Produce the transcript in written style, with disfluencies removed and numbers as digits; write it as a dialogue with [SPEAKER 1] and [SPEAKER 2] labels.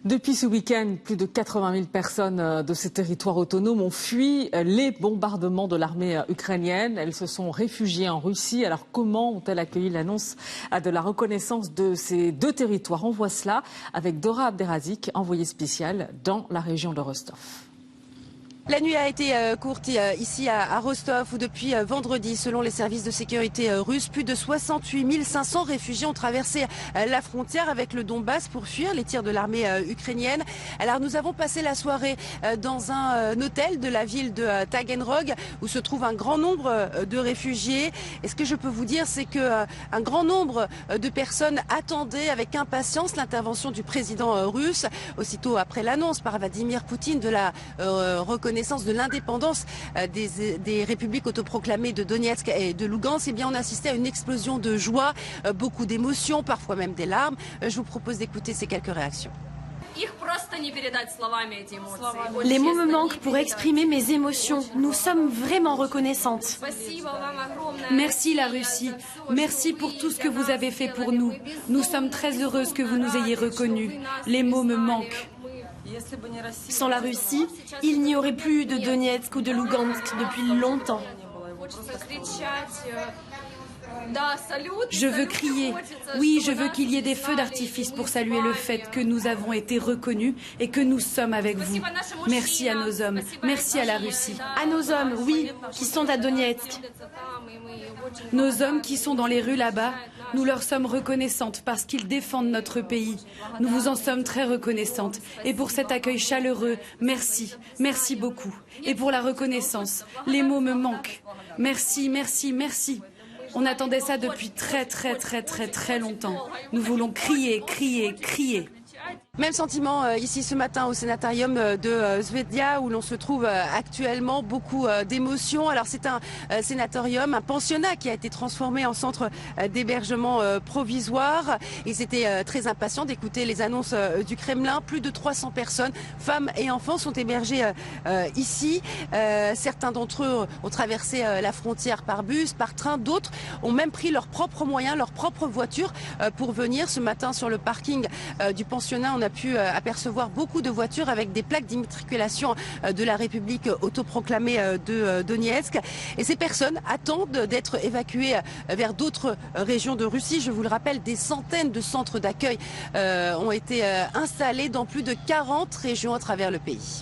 [SPEAKER 1] Depuis ce week-end, plus de 80 000 personnes de ces territoires autonomes ont fui les bombardements de l'armée ukrainienne. Elles se sont réfugiées en Russie. Alors comment ont-elles accueilli l'annonce de la reconnaissance de ces deux territoires? On voit cela avec Dora Abderazik, envoyée spéciale dans la région de Rostov.
[SPEAKER 2] La nuit a été courte ici à Rostov où depuis vendredi, selon les services de sécurité russes, plus de 68 500 réfugiés ont traversé la frontière avec le Donbass pour fuir les tirs de l'armée ukrainienne. Alors nous avons passé la soirée dans un hôtel de la ville de Taganrog où se trouve un grand nombre de réfugiés. Et ce que je peux vous dire, c'est que un grand nombre de personnes attendaient avec impatience l'intervention du président russe. Aussitôt après l'annonce par Vladimir Poutine de la reconnaissance de l'indépendance des républiques autoproclamées de Donetsk et de Lugansk, eh bien on assistait à une explosion de joie, beaucoup d'émotions, parfois même des larmes. Je vous propose d'écouter ces quelques réactions.
[SPEAKER 3] Les mots me manquent pour exprimer mes émotions. Nous sommes vraiment reconnaissantes. Merci la Russie. Merci pour tout ce que vous avez fait pour nous. Nous sommes très heureuses que vous nous ayez reconnus. Les mots me manquent. Sans la Russie, il n'y aurait plus de Donetsk ou de Lugansk depuis longtemps. Je veux crier. Oui, je veux qu'il y ait des feux d'artifice pour saluer le fait que nous avons été reconnus et que nous sommes avec vous. Merci à nos hommes. Merci à la Russie. À nos hommes, oui, qui sont à Donetsk. Nos hommes qui sont dans les rues là-bas, nous leur sommes reconnaissantes parce qu'ils défendent notre pays. Nous vous en sommes très reconnaissantes. Et pour cet accueil chaleureux, merci. Merci beaucoup. Et pour la reconnaissance, les mots me manquent. Merci, merci, merci. On attendait ça depuis très longtemps. Nous voulons crier, crier, crier.
[SPEAKER 2] Même sentiment ici ce matin au sénatorium de Zvezdia où l'on se trouve actuellement, beaucoup d'émotions. Alors c'est un sénatorium, un pensionnat qui a été transformé en centre d'hébergement provisoire. Ils étaient très impatients d'écouter les annonces du Kremlin. Plus de 300 personnes, femmes et enfants, sont hébergés ici. Certains d'entre eux ont traversé la frontière par bus, par train. D'autres ont même pris leurs propres moyens, leurs propres voitures pour venir. Ce matin sur le parking du pensionnat, on a pu apercevoir beaucoup de voitures avec des plaques d'immatriculation de la République autoproclamée de Donetsk. Et ces personnes attendent d'être évacuées vers d'autres régions de Russie. Je vous le rappelle, des centaines de centres d'accueil ont été installés dans plus de 40 régions à travers le pays.